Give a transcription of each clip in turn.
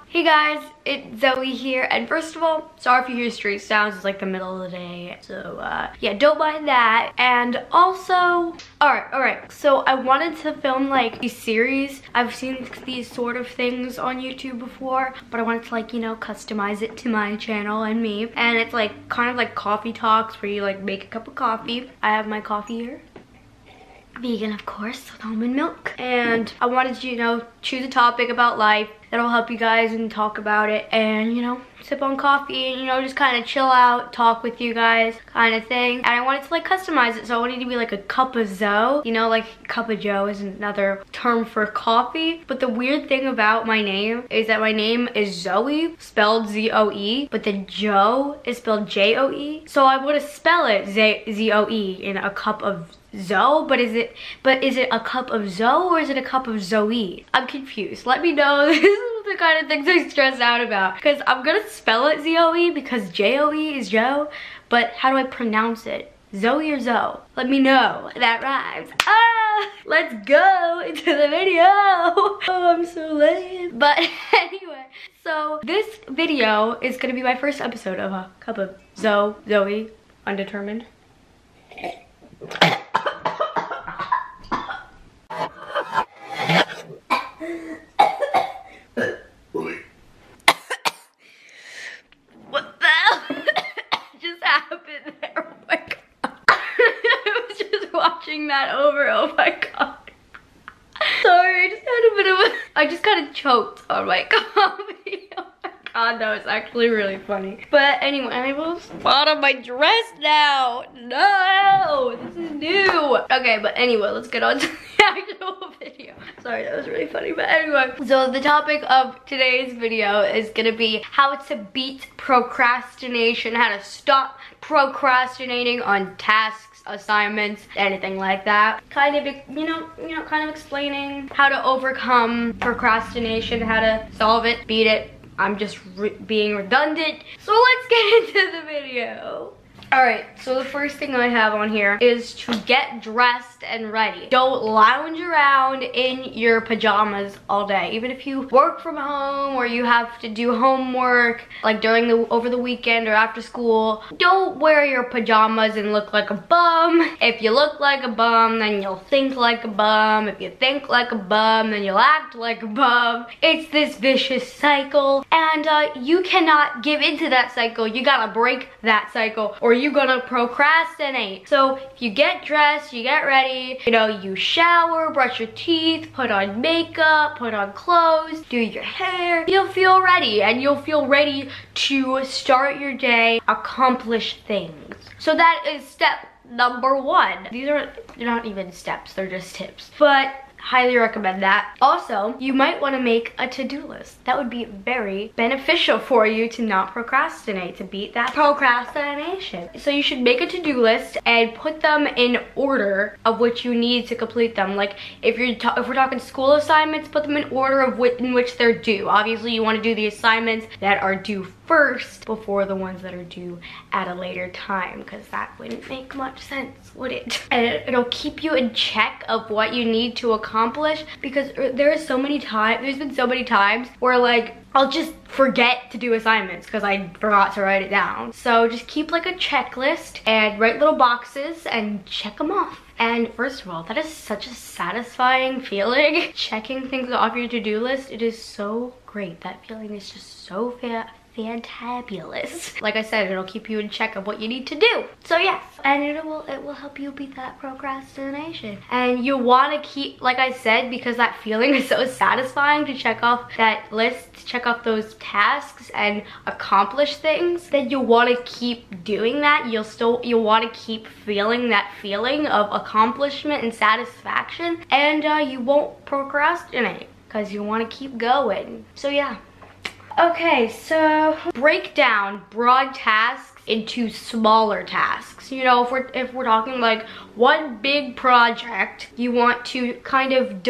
Hey guys, it's Zoe here, and first of all, sorry if you hear street sounds, it's like the middle of the day, so yeah, don't mind that. And also, alright, so I wanted to film like a series. I've seen these sort of things on YouTube before, but I wanted to like, you know, customize it to my channel and me. And it's like kind of like coffee talks where you like make a cup of coffee. I have my coffee here. Vegan, of course, with almond milk. And I wanted to, you know, choose a topic about life that'll help you guys and talk about it and, you know, sip on coffee and, you know, just kind of chill out, talk with you guys kind of thing. And I wanted to like customize it, so I wanted to be like a cup of Zoe. You know, like cup of Joe is another term for coffee. But the weird thing about my name is that my name is Zoe, spelled Z-O-E, but the Joe is spelled J-O-E. So I would have spelled it Z-O-E in a cup of Zoe, but is it a cup of Zoe or is it a cup of Zoe? I'm confused. Let me know. This is the kind of things I stress out about, because I'm gonna spell it Z-O-E because J-O-E is Joe, but how do I pronounce it? Zoe or Zoe? Let me know. That rhymes. Let's go into the video. Oh, I'm so lame. But anyway, so this video is gonna be my first episode of a cup of Zoe, undetermined. What the hell just happened there? Oh my god. I was just watching that over. Oh my god. Sorry, I just had a bit of a... I just kind of choked on my coffee. Oh my god, that was actually really funny. But anyway, I'm able to spot on my dress now. No, this is new. Okay, but anyway, let's get on to the actual video. Sorry, that was really funny, but anyway. So the topic of today's video is gonna be how to beat procrastination, how to stop procrastinating on tasks, assignments, anything like that. Kind of, you know, kind of explaining how to overcome procrastination, how to solve it, beat it. I'm just being redundant. So let's get into the video. Alright, so the first thing I have on here is to get dressed and ready. Don't lounge around in your pajamas all day. Even if you work from home or you have to do homework like over the weekend or after school, don't wear your pajamas and look like a bum. If you look like a bum, then you'll think like a bum. If you think like a bum, then you'll act like a bum. It's this vicious cycle, and you cannot give into that cycle. You gotta break that cycle, or you're gonna procrastinate. So if you get dressed, you get ready, you know, you shower, brush your teeth, put on makeup, put on clothes, do your hair, you'll feel ready, and you'll feel ready to start your day, accomplish things. So that is step number one. They're not even steps, they're just tips. But highly recommend that. Also, you might want to make a to-do list. That would be very beneficial for you to not procrastinate, to beat that procrastination. So you should make a to-do list and put them in order of which you need to complete them. Like if we're talking school assignments, put them in order of in which they're due. Obviously, you want to do the assignments that are due first before the ones that are due at a later time, because that wouldn't make much sense, would it? And it'll keep you in check of what you need to accomplish, because there's been so many times where like I'll just forget to do assignments because I forgot to write it down. So just keep like a checklist and write little boxes and check them off. And first of all, that is such a satisfying feeling. Checking things off your to-do list, it is so great. That feeling is just so fantabulous. Like I said, it'll keep you in check of what you need to do. So yes, and it will help you beat that procrastination. And you want to keep, like I said, because that feeling is so satisfying to check off that list, to check off those tasks and accomplish things, then you want to keep doing that. You'll want to keep feeling that feeling of accomplishment and satisfaction, and you won't procrastinate because you want to keep going. So yeah. Okay, so break down broad tasks into smaller tasks. You know, if we're talking like one big project, you want to kind of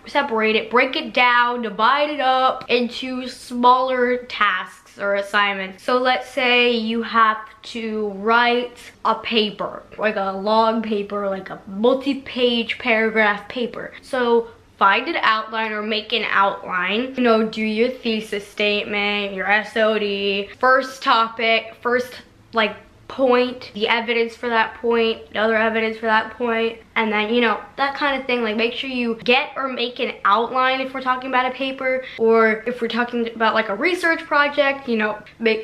separate it, break it down, divide it up into smaller tasks or assignments. So let's say you have to write a paper, like a long paper, like a multi-page paragraph paper. So find an outline or make an outline. You know, do your thesis statement, your SOD, first topic, first like point, the evidence for that point, the other evidence for that point, and then, you know, that kind of thing. Like, make sure you get or make an outline if we're talking about a paper, or if we're talking about like a research project, you know,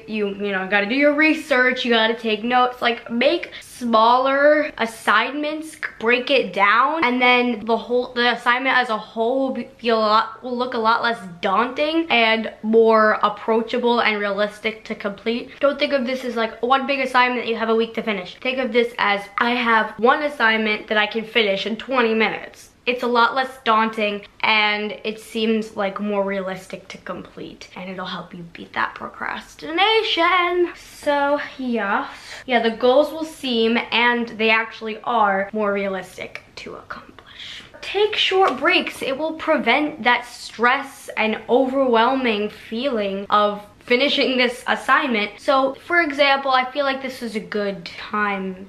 you gotta do your research, you gotta take notes. Like, make smaller assignments, break it down, and then the assignment as a whole will look a lot less daunting and more approachable and realistic to complete. Don't think of this as like one big assignment that you have a week to finish. Think of this as, I have one assignment that I can finish in 20 minutes. It's a lot less daunting, and it seems like more realistic to complete, and it'll help you beat that procrastination. So yeah, the goals will seem, and they actually are, more realistic to accomplish. Take short breaks. It will prevent that stress and overwhelming feeling of finishing this assignment. So for example, I feel like this is a good time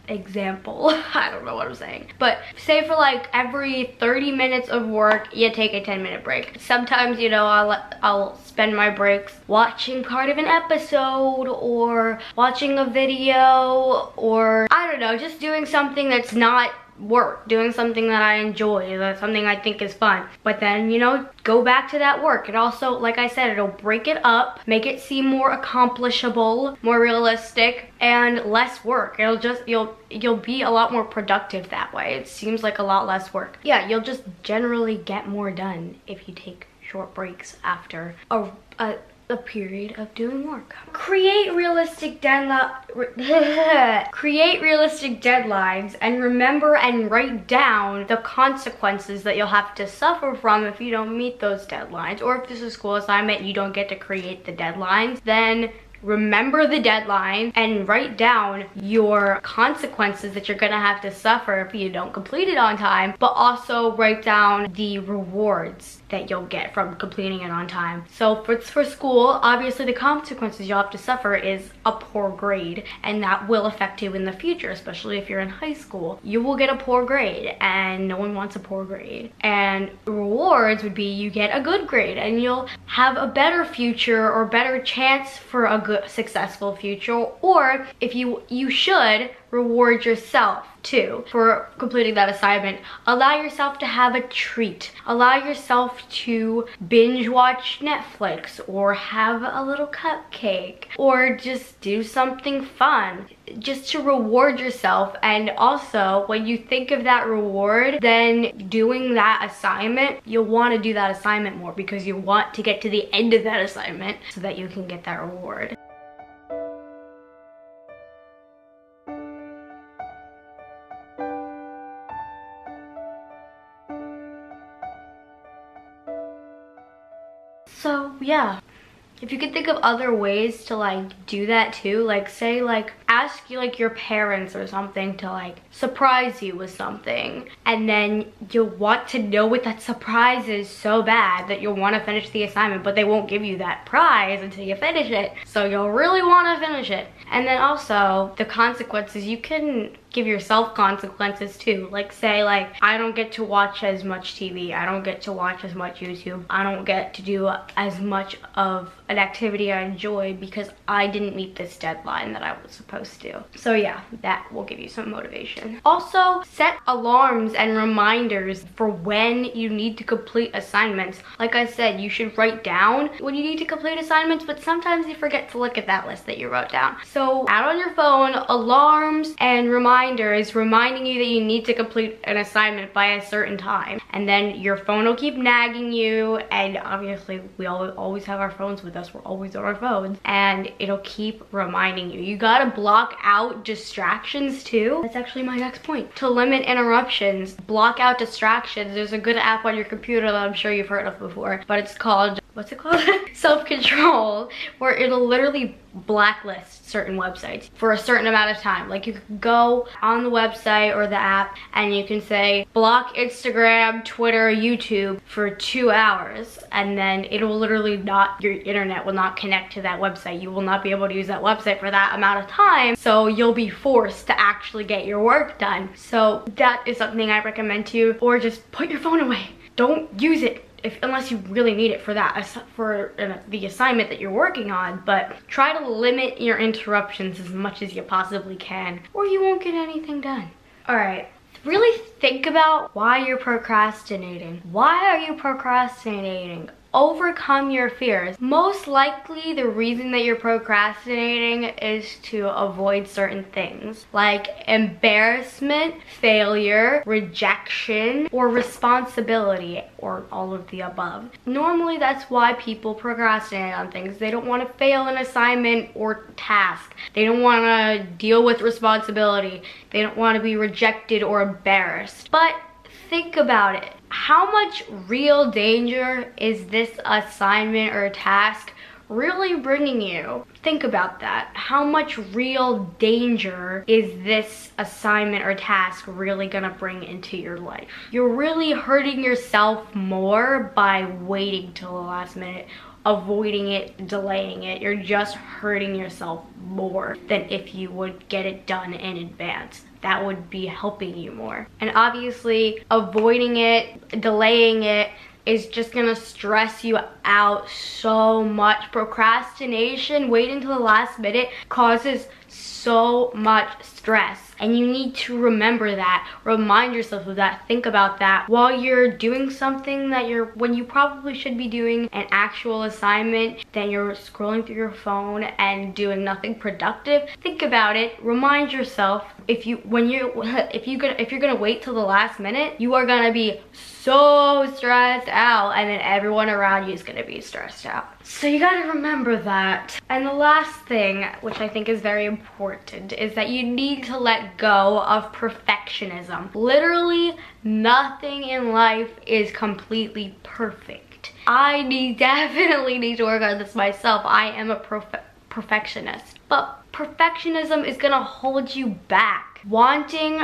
example. I don't know what I'm saying, but say for like every 30 minutes of work, you take a 10-minute break. Sometimes, you know, I'll spend my breaks watching part of an episode, or watching a video, or I don't know, just doing something that's not work, doing something that I enjoy, that's something I think is fun. But then, you know, go back to that work. And also, like I said, it'll break it up, make it seem more accomplishable, more realistic, and less work. It'll just, you'll be a lot more productive that way. It seems like a lot less work. Yeah, you'll just generally get more done if you take short breaks after a period of doing work. Create realistic deadlines, and remember and write down the consequences that you'll have to suffer from if you don't meet those deadlines. Or if this is a school assignment, you don't get to create the deadlines, then remember the deadline and write down your consequences that you're gonna have to suffer if you don't complete it on time, but also write down the rewards that you'll get from completing it on time. So for school, obviously the consequences you'll have to suffer is a poor grade, and that will affect you in the future, especially if you're in high school. You will get a poor grade, and no one wants a poor grade. And rewards would be you get a good grade, and you'll have a better future, or better chance for a good, successful future. Or if you should reward yourself too for completing that assignment. Allow yourself to have a treat. Allow yourself to binge watch Netflix, or have a little cupcake, or just do something fun, just to reward yourself. And also, when you think of that reward, then doing that assignment, you'll want to do that assignment more, because you want to get to the end of that assignment so that you can get that reward. So yeah, if you could think of other ways to like do that too, like say like ask like your parents or something to like surprise you with something, and then you'll want to know what that surprise is so bad that you'll want to finish the assignment, but they won't give you that prize until you finish it, so you'll really want to finish it. And then also the consequences, you can give yourself consequences too. Like say like, I don't get to watch as much TV, I don't get to watch as much YouTube, I don't get to do as much of an activity I enjoy because I didn't meet this deadline that I was supposed to. So yeah, that will give you some motivation. Also, set alarms and reminders for when you need to complete assignments. Like I said, you should write down when you need to complete assignments, but sometimes you forget to look at that list that you wrote down. So add on your phone alarms and reminders reminding you that you need to complete an assignment by a certain time, and then your phone will keep nagging you. And obviously we always have our phones with us, we're always on our phones, and it'll keep reminding you. You gotta block out distractions too. That's actually my next point. To limit interruptions, block out distractions. There's a good app on your computer that I'm sure you've heard of before, but it's called, what's it called? Self-control, where it'll literally blacklist certain websites for a certain amount of time. Like you can go on the website or the app and you can say block Instagram, Twitter, YouTube for 2 hours, and then it'll literally not, your internet will not connect to that website. You will not be able to use that website for that amount of time, so you'll be forced to actually get your work done. So that is something I recommend to you. Or just put your phone away. don't use it unless you really need it for the assignment that you're working on, but try to limit your interruptions as much as you possibly can, or you won't get anything done. All right, really think about why you're procrastinating. Why are you procrastinating? Overcome your fears. Most likely the reason that you're procrastinating is to avoid certain things like embarrassment, failure, rejection, or responsibility, or all of the above. Normally that's why people procrastinate on things. They don't want to fail an assignment or task. They don't want to deal with responsibility. They don't want to be rejected or embarrassed. But think about it. How much real danger is this assignment or task really bringing you? Think about that. How much real danger is this assignment or task really gonna bring into your life? You're really hurting yourself more by waiting till the last minute, avoiding it, delaying it. You're just hurting yourself more than if you would get it done in advance. That would be helping you more. And obviously, avoiding it, delaying it, is just gonna stress you out so much. Procrastination, waiting until the last minute, causes so much stress. And you need to remember that, remind yourself of that, think about that while you're doing something that when you probably should be doing an actual assignment, then you're scrolling through your phone and doing nothing productive. Think about it, remind yourself, if you're gonna wait till the last minute, you are gonna be so stressed out, and then everyone around you is gonna be stressed out. So you gotta remember that. And the last thing, which I think is very important, is that you need to let go of perfectionism. Literally nothing in life is completely perfect. I definitely need to work on this myself. I am a perfectionist. But perfectionism is gonna hold you back. Wanting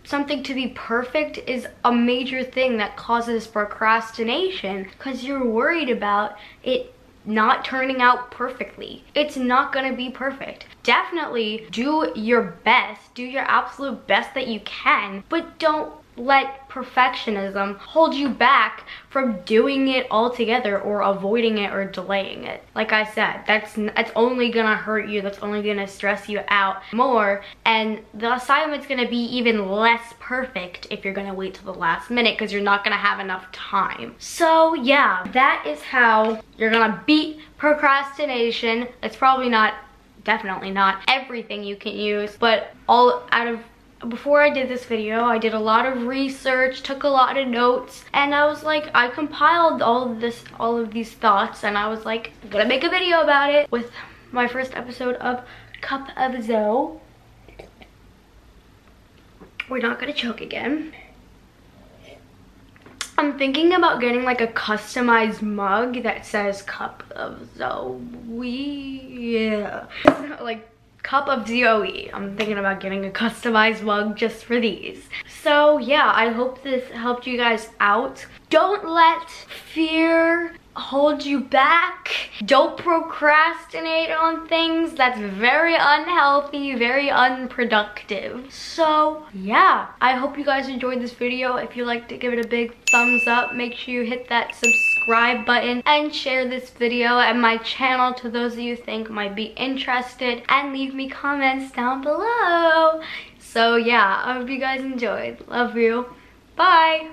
something to be perfect is a major thing that causes procrastination, because you're worried about it not turning out perfectly. It's not gonna be perfect. Definitely do your best, do your absolute best that you can, but don't let perfectionism hold you back from doing it altogether, or avoiding it or delaying it. Like I said, that's only gonna hurt you, that's only gonna stress you out more, and the assignment's gonna be even less perfect if you're gonna wait till the last minute, because you're not gonna have enough time. So yeah, that is how you're gonna beat procrastination. It's probably definitely not everything you can use, but before I did this video, I did a lot of research, took a lot of notes, and I was like, I compiled all of these thoughts, and I was like, I'm gonna make a video about it with my first episode of Cup of Zoe. We're not gonna choke again. I'm thinking about getting like a customized mug that says Cup of Zoe. Yeah. Like Cup of Zoe. I'm thinking about getting a customized mug just for these. So yeah, I hope this helped you guys out. Don't let fear hold you back. Don't procrastinate on things. That's very unhealthy, very unproductive. So yeah, I hope you guys enjoyed this video. If you liked it, give it a big thumbs up. Make sure you hit that subscribe button and share this video and my channel to those of you who think might be interested, and leave me comments down below. So yeah, I hope you guys enjoyed. Love you. Bye.